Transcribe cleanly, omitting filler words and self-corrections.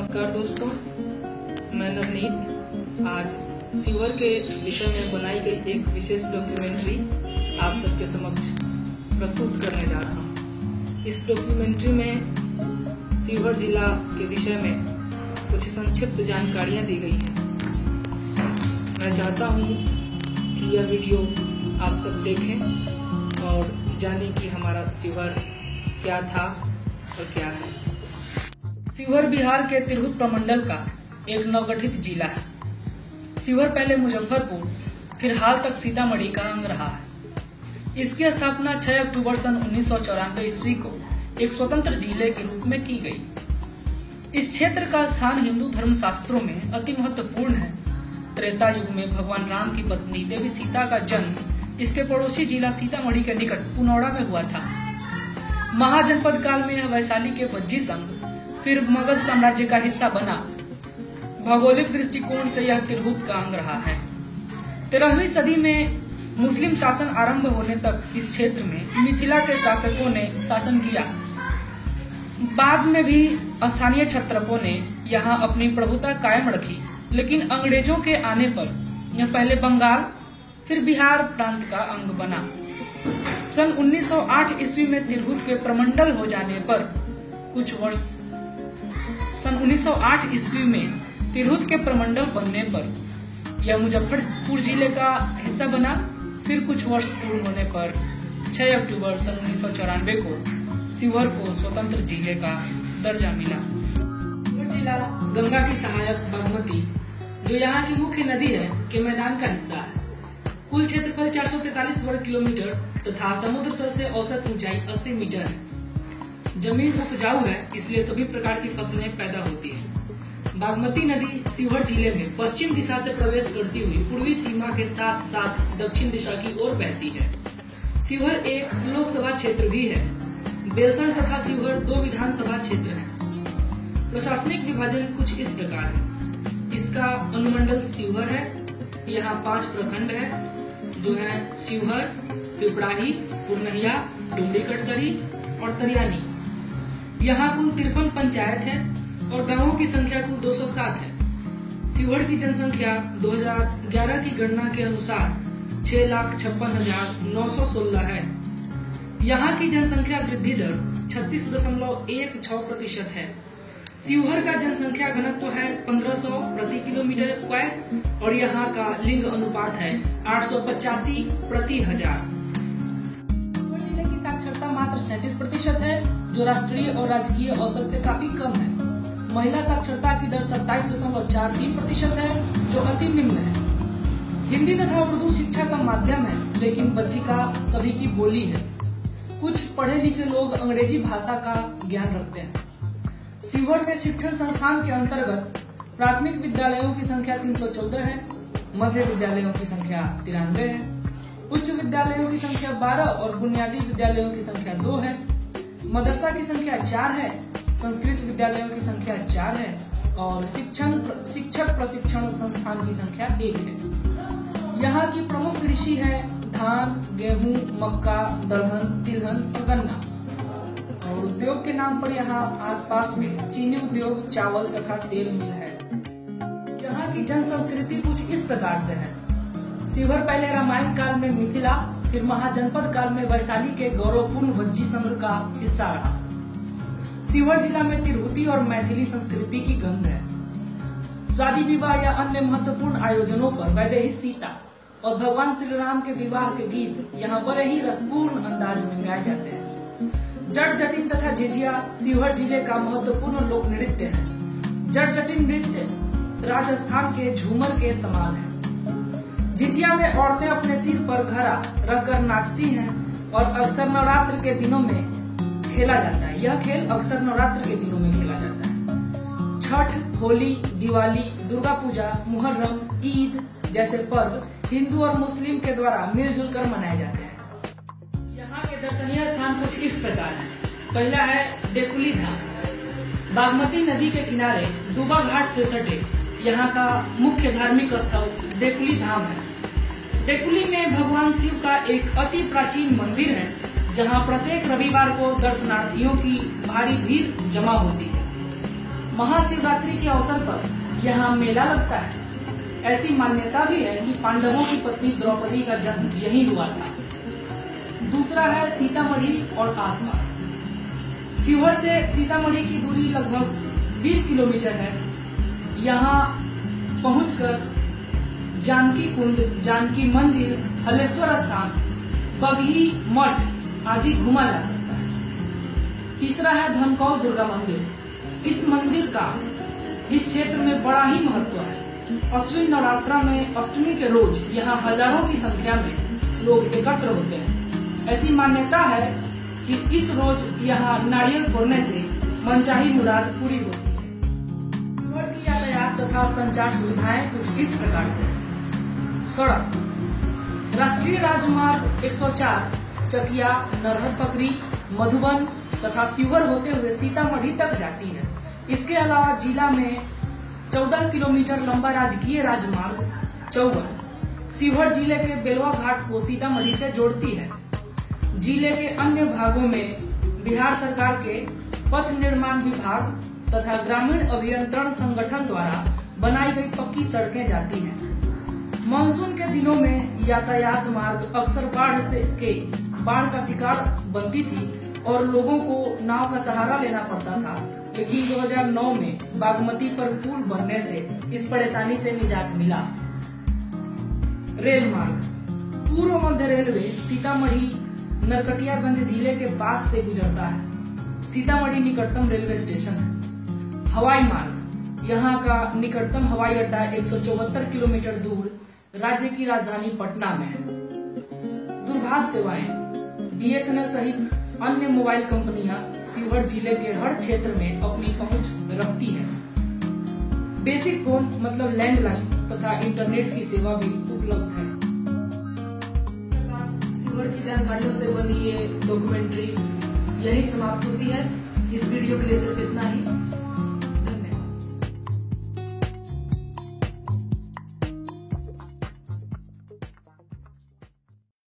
नमस्कार दोस्तों, मैं नवनीत आज सीवर के विषय में बनाई गई एक विशेष डॉक्यूमेंट्री आप सबके समक्ष प्रस्तुत करने जा रहा हूँ। इस डॉक्यूमेंट्री में सीवर जिला के विषय में कुछ संक्षिप्त जानकारियाँ दी गई हैं। मैं चाहता हूँ कि यह वीडियो आप सब देखें और जानें कि हमारा सीवर क्या था और क्या है। सीवर बिहार के तिरहुत प्रमंडल का एक नवगठित जिला है। सीवर पहले मुजफ्फरपुर फिर हाल तक सीतामढ़ी का अंग रहा है। इसकी स्थापना 6 अक्टूबर सन 1994 ईस्वी को एक स्वतंत्र जिले के रूप में की गई। इस क्षेत्र का स्थान हिंदू धर्म शास्त्रों में अति महत्वपूर्ण है। त्रेता युग में भगवान राम की पत्नी देवी सीता का जन्म इसके पड़ोसी जिला सीतामढ़ी के निकट पुनौरा में हुआ था। महाजनपद काल में यह वैशाली के वज्जी संघ फिर मगध साम्राज्य का हिस्सा बना। भौगोलिक दृष्टिकोण से यह तिरहुत का अंग रहा है। 13वीं सदी में मुस्लिम शासन आरंभ होने तक इस क्षेत्र में मिथिला के शासकों ने शासन किया। बाद में भी स्थानीय क्षत्रपों ने यहाँ अपनी प्रभुता कायम रखी, लेकिन अंग्रेजों के आने पर यह पहले बंगाल फिर बिहार प्रांत का अंग बना। सन 1908 ईस्वी में तिरहुत के प्रमंडल हो जाने पर सन 1908 ईस्वी में तिरहुत के प्रमंडल बनने पर यह मुजफ्फरपुर जिले का हिस्सा बना। फिर कुछ वर्ष पूर्ण होने पर 6 अक्टूबर सन 1994 को सीवर को स्वतंत्र जिले का दर्जा मिला। सीवर जिला गंगा की सहायक बागमती, जो यहाँ की मुख्य नदी है, के मैदान का हिस्सा है। कुल क्षेत्रफल 443 वर्ग किलोमीटर तथा समुद्र तल से औसत ऊंचाई 80 मीटर है। जमीन उपजाऊ है, इसलिए सभी प्रकार की फसलें पैदा होती है। बागमती नदी सीवर जिले में पश्चिम दिशा से प्रवेश करती हुई पूर्वी सीमा के साथ साथ दक्षिण दिशा की ओर बहती है। सीवर एक लोकसभा क्षेत्र भी है। बेलसर तथा सीवर 2 विधानसभा क्षेत्र हैं। प्रशासनिक विभाजन कुछ इस प्रकार है। इसका अनुमंडल सीवर है। यहाँ 5 प्रखंड है, जो है सीवर, पिपराही, पुरनहिया, डुमरीकटसरी और तरियानी। यहाँ कुल 53 पंचायत हैं और गांवों की संख्या कुल 207 है। सीवर की जनसंख्या 2011 की गणना के अनुसार 6,56,916 है। यहाँ की जनसंख्या वृद्धि दर 36.16% है। सीवर का जनसंख्या घनत्व है 1500 प्रति किलोमीटर स्क्वायर और यहाँ का लिंग अनुपात है 885 प्रति 1000। जिले की साक्षरता मात्र 37% है, जो राष्ट्रीय और राजकीय औसत से काफी कम है। महिला साक्षरता की दर 27.43% है, जो अति निम्न है। हिंदी तथा उर्दू शिक्षा का माध्यम है, लेकिन बच्चिका सभी की बोली है। कुछ पढ़े लिखे लोग अंग्रेजी भाषा का ज्ञान रखते हैं। सीवर में शिक्षण संस्थान के अंतर्गत प्राथमिक विद्यालयों की संख्या 314 है, मध्य विद्यालयों की संख्या 93 है, उच्च विद्यालयों की संख्या 12 और बुनियादी विद्यालयों की संख्या 2 है। मदरसा की संख्या 4 है, संस्कृत विद्यालयों की संख्या 4 है और शिक्षक प्रशिक्षण संस्थान की संख्या 1 है। यहाँ की प्रमुख कृषि है धान, गेहूं, मक्का, दलहन, तिलहन और गन्ना। और उद्योग के नाम पर यहाँ आसपास में चीनी उद्योग, चावल तथा तेल मिल है। यहाँ की जन संस्कृति कुछ इस प्रकार से है। सीवर पहले रामायण काल में मिथिला, फिर महाजनपद काल में वैशाली के गौरवपूर्ण वज्जी संघ का हिस्सा रहा। सीवर जिला में तिरहुती और मैथिली संस्कृति की गंध है। शादी विवाह या अन्य महत्वपूर्ण आयोजनों पर वैदेही सीता और भगवान श्री राम के विवाह के गीत यहाँ बड़े ही रसपूर्ण अंदाज में गाए जाते हैं। जट जटिन तथा झिझिया सीवर जिले का महत्वपूर्ण लोक नृत्य है। जट जटिन नृत्य राजस्थान के झूमर के समान है। झिझिया में औरतें अपने सिर पर घड़ा रखकर नाचती हैं और अक्सर नवरात्र के दिनों में खेला जाता है। यह खेल अक्सर नवरात्र के दिनों में खेला जाता है। छठ, होली, दिवाली, दुर्गा पूजा, मुहर्रम, ईद जैसे पर्व हिंदू और मुस्लिम के द्वारा मिलजुल कर मनाए जाते हैं। यहाँ के दर्शनीय स्थान कुछ इस प्रकार है। पहला है डेकुली धाम। बागमती नदी के किनारे दुबा घाट से सटे यहाँ का मुख्य धार्मिक स्थल डेकुली धाम है। डेकुली में भगवान शिव का एक अति प्राचीन मंदिर है, जहाँ प्रत्येक रविवार को दर्शनार्थियों की भारी भीड़ जमा होती है। महाशिवरात्रि के अवसर पर यहाँ मेला लगता है। ऐसी मान्यता भी है कि पांडवों की पत्नी द्रौपदी का जन्म यहीं हुआ था। दूसरा है सीतामढ़ी और आसपास। शिवहर से सीतामढ़ी की दूरी लगभग 20 किलोमीटर है। यहाँ पहुंचकर जानकी कुंड, जानकी मंदिर, हलेश्वर स्थान, बगही मठ आदि घूमा जा सकता है। तीसरा है धनकौल दुर्गा मंदिर। इस मंदिर का इस क्षेत्र में बड़ा ही महत्व है। अश्विन नवरात्रा में अष्टमी के रोज यहाँ हजारों की संख्या में लोग एकत्र होते हैं। ऐसी मान्यता है कि इस रोज यहाँ नारियल फोड़ने से मनचाही मुराद पूरी होती है। शिवहर की यातायात तथा संचार सुविधाएं कुछ इस प्रकार से। सड़क राष्ट्रीय राजमार्ग 104 चकिया, नरहर पकरी, मधुबन तथा शिवहर होते हुए सीतामढ़ी तक जाती है। इसके अलावा जिला में 14 किलोमीटर लंबा राजकीय राजमार्ग 54 शिवहर जिले के बेलवा घाट को सीतामढ़ी से जोड़ती है। जिले के अन्य भागों में बिहार सरकार के पथ निर्माण विभाग तथा ग्रामीण अभियंत्रण संगठन द्वारा बनाई गई पक्की सड़कें जाती हैं। मानसून के दिनों में यातायात मार्ग अक्सर बाढ़ का शिकार बनती थी और लोगों को नाव का सहारा लेना पड़ता था, लेकिन 2009 में बागमती पर पुल बनने से इस परेशानी से निजात मिला। रेल मार्ग पूर्व मध्य रेलवे सीतामढ़ी नरकटियागंज जिले के पास से गुजरता है। सीतामढ़ी निकटतम रेलवे स्टेशन है। हवाई मार्ग यहाँ का निकटतम हवाई अड्डा 174 किलोमीटर दूर राज्य की राजधानी पटना में है। दूरभाष सेवाएं BSNL सहित अन्य मोबाइल कंपनियां शिवहर जिले के हर क्षेत्र में अपनी पहुंच रखती हैं। बेसिक फोन मतलब लैंडलाइन तथा इंटरनेट की सेवा भी उपलब्ध है। शिवहर की जानकारियों से बनी ये डॉक्यूमेंट्री यही समाप्त होती है। इस वीडियो के लिए सिर्फ इतना ही।